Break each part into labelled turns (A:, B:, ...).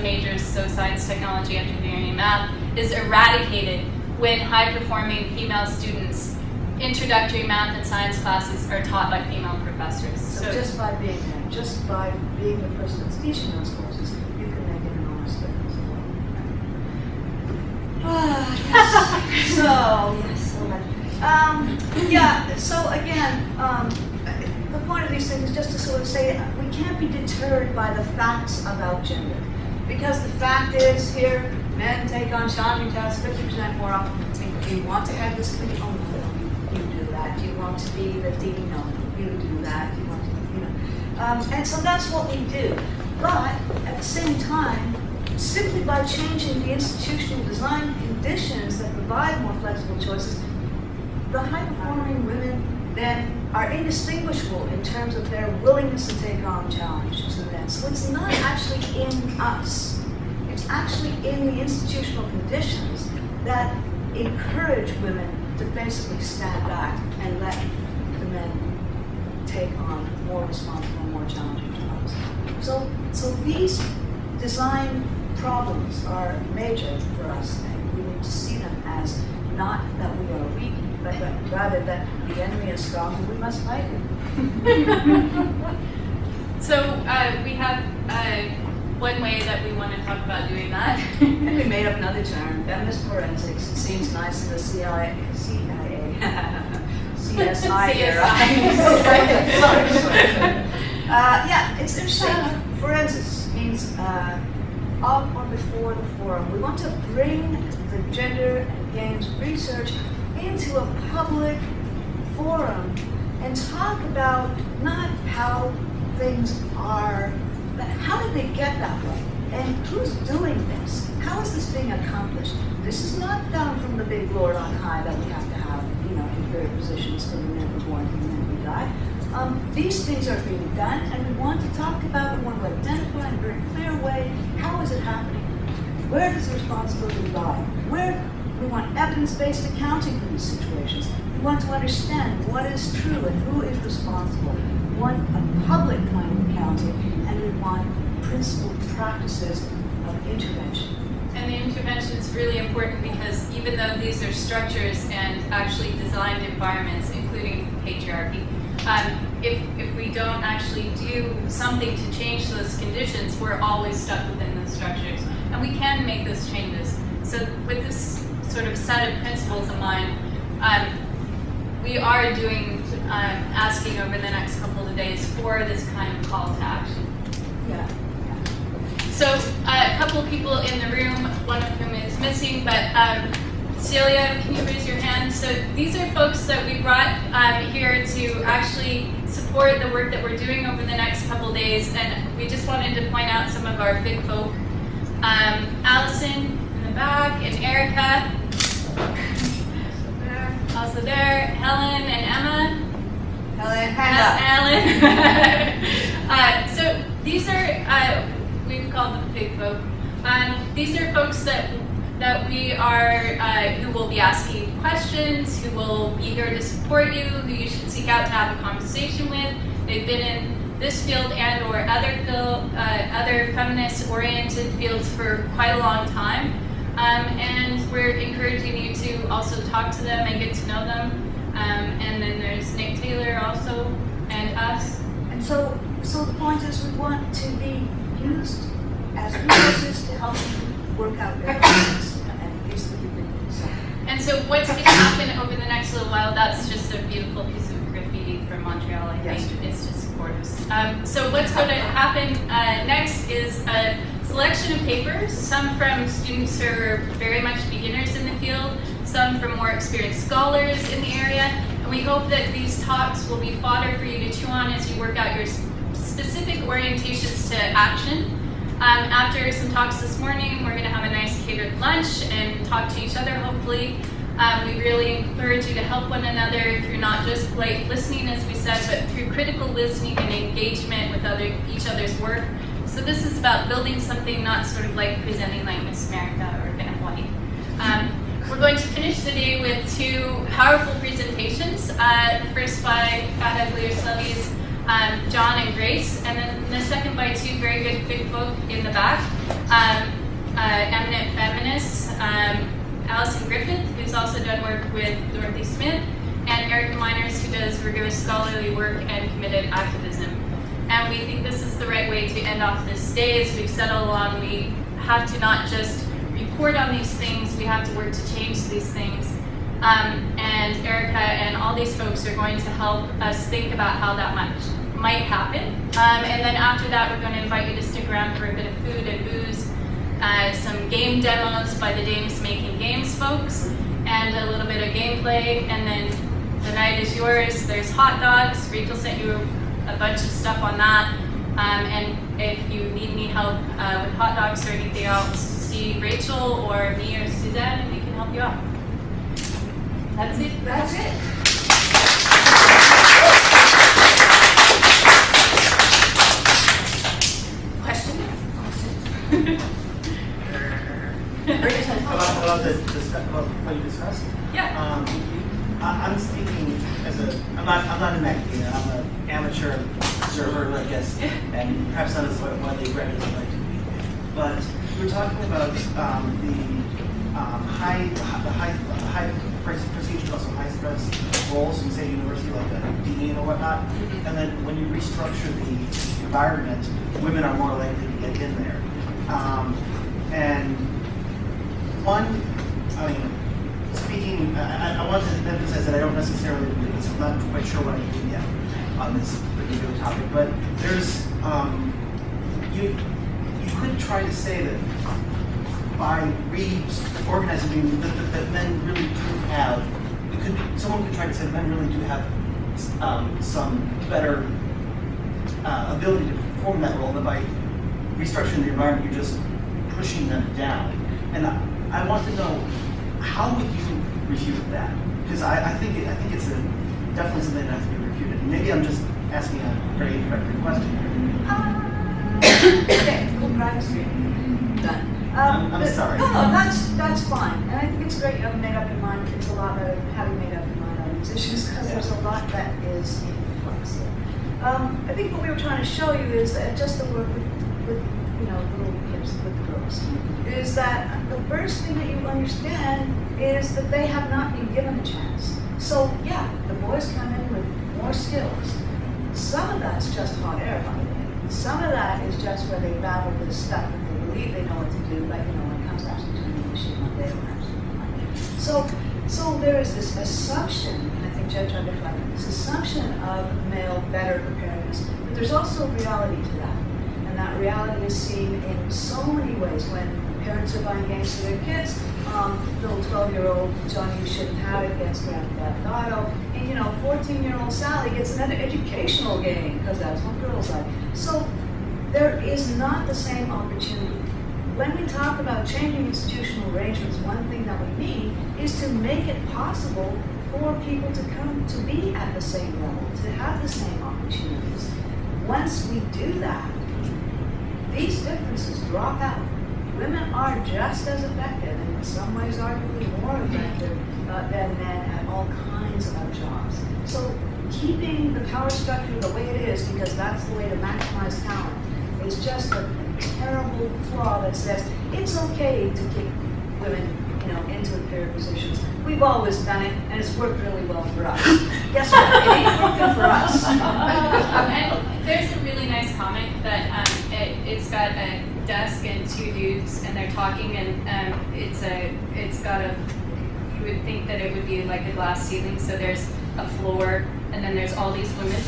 A: majors, so science, technology, engineering, and math, is eradicated when high-performing female students' introductory math and science classes are taught by female professors.
B: So just by being there, just by being the person that's teaching those courses, you can make an enormous difference. Yes. So again, the point of these things is just to sort of say we can't be deterred by the facts about gender. Because the fact is here, men take on challenging tasks 50% more often. Do you want to head this committee? Oh no, you do that. Do you want to be the dean? No, you do that. Do you want to, and so that's what we do. But at the same time, simply by changing the institutional design conditions that provide more flexible choices, the high-performing women then are indistinguishable in terms of their willingness to take on challenges and that. So it's not actually in us. It's actually in the institutional conditions that encourage women to basically stand back and let the men take on more responsible, more challenging jobs. So these design problems are major for us, and we need to see them as not that we are weak, but rather that the enemy is strong and we must fight him.
A: So we have one way that we want to talk about doing that.
B: And we made up another term, feminist forensics. It seems nice in the CIA, CSI era. Yeah, it's interesting. Forensics means of or before the forum. We want to bring the gender and games research into a public forum and talk about not how things are, but how did they get that way? And who's doing this? How is this being accomplished? This is not down from the big Lord on high that we have to have, inferior positions for the men who are born and the men who die. These things are being done, and we want to talk about, we want to identify in a very clear way, how is it happening? Where does the responsibility lie? We want evidence-based accounting for these situations. We want to understand what is true and who is responsible. We want a public kind of accounting, and we want principled practices of intervention.
A: And the intervention is really important because even though these are structures and actually designed environments, including patriarchy, if we don't actually do something to change those conditions, we're always stuck within those structures. And we can make those changes. So with this sort of set of principles in mind, we are doing, asking over the next couple of days for this kind of call to action.
B: Yeah.
A: So a couple of people in the room, one of whom is missing, but Celia, can you raise your hand? So these are folks that we brought here to actually support the work that we're doing over the next couple of days, and we just wanted to point out some of our big folk. Allison in the back, and Erica, also there, Helen and Emma.
B: Helen, hand
A: up. So these are, we've called them big folk. These are folks that we are, who will be asking questions, who will be here to support you, who you should seek out to have a conversation with. They've been in this field and or other feminist-oriented fields for quite a long time. And we're encouraging you to also talk to them and get to know them. And then there's Nick Taylor also, and us.
B: And so the point is we want to be used as resources to help you work out their things and use the things.
A: And so what's going to happen over the next little while, that's just a beautiful piece of graffiti from Montreal, I think. It's just gorgeous. So what's going to happen next is a selection of papers, some from students who are very much beginners in the field, some from more experienced scholars in the area, and we hope that these talks will be fodder for you to chew on as you work out your specific orientations to action. After some talks this morning, we're going to have a nice catered lunch and talk to each other, hopefully. We really encourage you to help one another through not just like listening, as we said, but through critical listening and engagement with each other's work. So this is about building something, not sort of like presenting like Miss America or Vanna White. We're going to finish the day with two powerful presentations. The first by Fat Ugly or Slutties, John and Grace, and then the second by two very good big folk in the back. Allison Griffith, who's also done work with Dorothy Smith, and Erica Miners, who does rigorous scholarly work and committed activism. And we think this is the right way to end off this day. As we've said all along, we have to not just report on these things, we have to work to change these things. And Erica and all these folks are going to help us think about how that might happen. And then after that, we're going to invite you to stick around for a bit of food and booze, some game demos by the Dames Making Games folks, and a little bit of gameplay, and then the night is yours. There's hot dogs. Rachel sent you a bunch of stuff on that. And if you need any help with hot dogs or anything else, see Rachel or me or Suzanne, and we can help you out. That's it.
B: That's it.
A: Questions?
C: About what you discussed.
A: Yeah.
C: I'm speaking as I'm not an academia, I'm an amateur observer, I guess, and perhaps not as widely read as I'd like to be. But we're talking about the high procedures, also high stress roles in, say, university, like a dean or whatnot. And then when you restructure the environment, women are more likely to get in there. And one, I mean, speaking, I want to emphasize that I don't necessarily believe this. I'm not quite sure what I do yet on this particular topic, but there's, you could try to say that by reorganizing, that men really do have, someone could try to say that men really do have some better ability to perform that role, that by restructuring the environment, you're just pushing them down. And I want to know, how would you refute that? Because I think it's definitely something that has to be refuted. Maybe I'm just asking a very introductory question here.
B: Okay, cool private screen. Done.
C: I'm sorry.
B: No, that's fine. And I think it's great you haven't made up your mind. It's a lot better than having made up your mind on these issues, because there's a lot that is in flux here. I think what we were trying to show you is that just the work with little kids, with girls, is that the first thing that you understand is that they have not been given a chance. So yeah, the boys come in with more skills. Some of that's just hot air, by the way. Some of that is just where they battle with stuff that they believe they know what to do, but when it comes to actually turning the machine on, they don't actually know. So there is this assumption, and I think Joe tried to reflect on this assumption of male better preparedness, but there's also reality to that. And that reality is seen in so many ways. When parents are buying games for their kids, little 12-year-old Johnny, you shouldn't have it, gets Grand Theft Auto, and 14-year-old Sally gets another educational game, because that's what girls like. So there is not the same opportunity. When we talk about changing institutional arrangements, one thing that we need is to make it possible for people to come to be at the same level, to have the same opportunities. Once we do that, these differences drop out. Women are just as effective, and in some ways arguably more effective than men at all kinds of jobs. So keeping the power structure the way it is, because that's the way to maximize talent, is just a terrible flaw that says it's okay to kick women into inferior positions. We've always done it, and it's worked really well for us. Guess what? It ain't working for us.
A: And there's a really nice comic that it's got a desk and two dudes, and they're talking, and it's got you would think that it would be like a glass ceiling, so there's a floor, and then there's all these women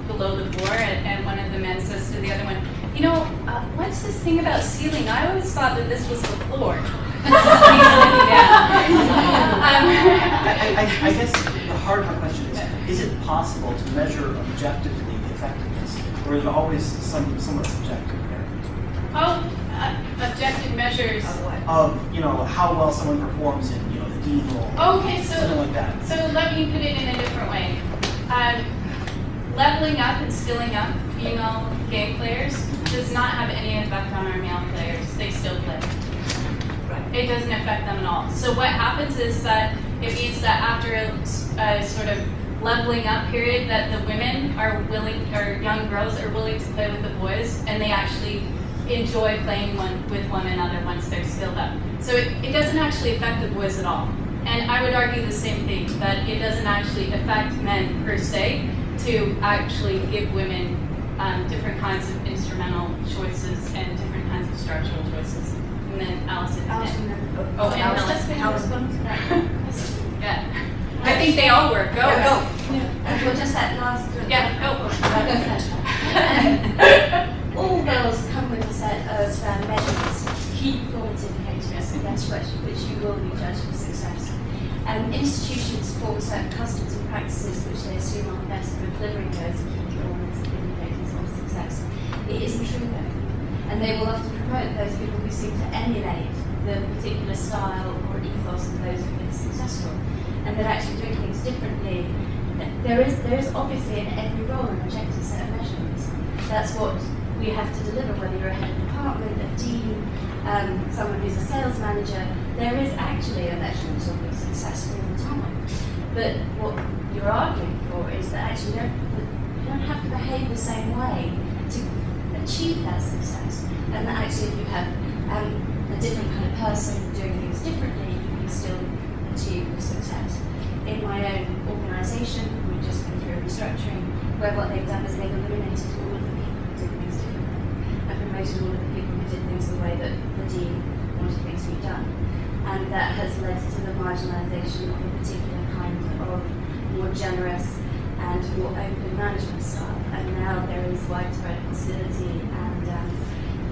A: below the floor, and one of the men says to the other one, what's this thing about ceiling? I always thought that this was the floor.
C: I guess the hard question is it possible to measure objectively the effectiveness, or is it always somewhat subjective there?
A: Objective measures
C: of how well someone performs in the dean role.
A: Okay,
C: something like that.
A: So let me put it in a different way. Leveling up and skilling up female game players does not have any effect on our male players. They still play. It doesn't affect them at all. So what happens is that it means that after a sort of leveling up period, that the women are willing, or young girls are willing to play with the boys, and they actually enjoy playing with one another once they're skilled up. So it doesn't actually affect the boys at all. And I would argue the same thing, that it doesn't actually affect men per se to actually give women different kinds of instrumental choices and different kinds of structural choices. And then Allison. And
B: Allison.
A: Yeah. I think they all work. Go.
B: Go.
D: Well, just that last.
A: Yeah, go.
D: All girls come with a set of measurements, key performance indicators, against which you will be judged for success. Institutions form certain customs and practices which they assume are the best for delivering those key performance indicators of success. It isn't true though. And they will often promote those people who seem to emulate the particular style or ethos of those who've been successful. And that actually doing things differently, there is obviously in every role an objective set of measurements. That's what we have to deliver, whether you're a head of department, a dean, someone who's a sales manager. There is actually a measurement of your success all the time. But what you're arguing for is that actually you don't have to behave the same way to achieve that success. And that actually if you have a different kind of person doing things differently, you can still achieve success. In my own organisation, we've just been through a restructuring where what they've done is they've eliminated all of the people who did things differently and promoted all of the people who did things the way that the dean wanted things to be done. And that has led to the marginalisation of a particular kind of more generous and more open management style. And now there is widespread hostility and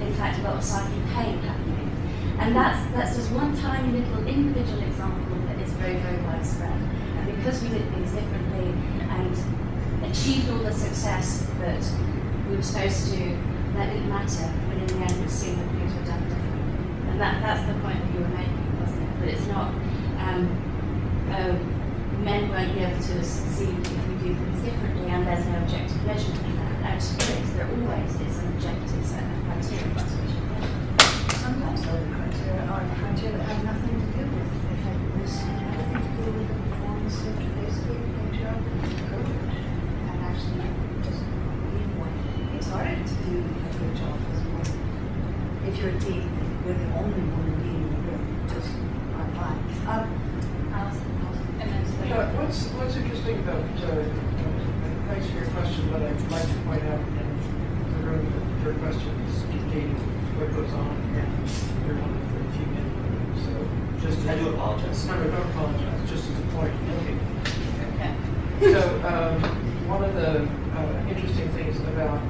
D: in fact a lot of psychic pain happening. And that's just one tiny little individual example that is very, very widespread. And because we did things differently and achieved all the success that we were supposed to, that didn't matter, when in the end it seemed that things were done differently. And that's the point that you were making, wasn't it? But it's not, men won't be able to succeed if we do things differently and there's no objective measurement of that. Actually, there always is an objective set of criteria by which you measure.
B: Sometimes those criteria are criteria that have nothing to do with effectiveness and everything to do with the performance of basically the patriarchal code. And actually, just being one. It's harder to do a good job as a woman. If you're a dean, you're the only woman dean in the room. Just not fine.
E: What's interesting about, thanks for your question, but I'd like to point out in the room that your question is dictating what goes on, and you're one of the few men in the room, so just
C: I do apologize.
E: No, don't apologize, just as a point.
A: Okay.
E: So, one of the interesting things about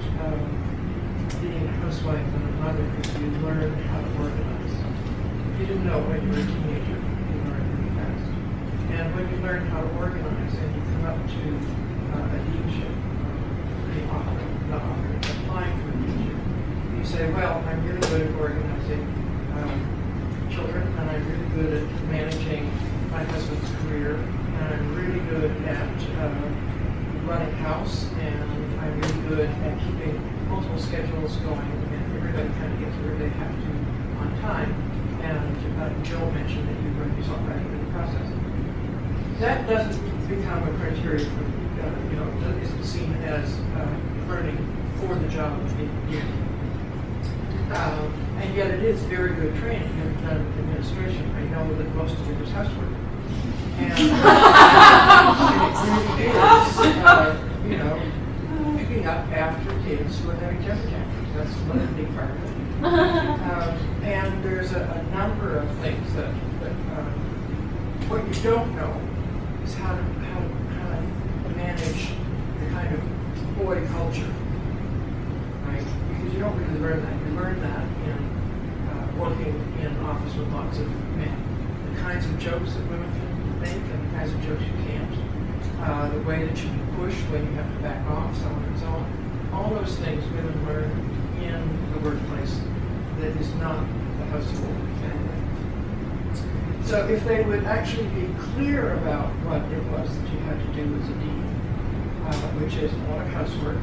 E: being a housewife and a mother is you learn how to organize. You didn't know when you were a teenager, you learned really fast. And when you learn how to organize and you come up to a deanship, pretty often, not often, applying for a deanship, you say, well, I'm really good at organizing children, and I'm really good at managing my husband's career, and I'm really good at running house, and I'm really good at keeping multiple schedules going, and everybody kind of gets where they have to on time. And Joe mentioned that you're going to be songwriting in the process. That doesn't become a criteria for, isn't seen as learning for the job of being a dean. And yet it is very good training. Having done administration, I know that most of it is housework. And it really is, picking up after kids who are having temper tantrums. That's another big part of it. And there's a number of things that what you don't know is how to manage the kind of boy culture, right? Because you don't really learn that. You learn that in working in office with lots of men. The kinds of jokes that women can make and the kinds of jokes you can't. The way that you can push when you have to back off, so on and so on. All those things women learn in the workplace that is not the household family. So if they would actually be clear about what it was that you had to do as a dean, which is a lot of housework,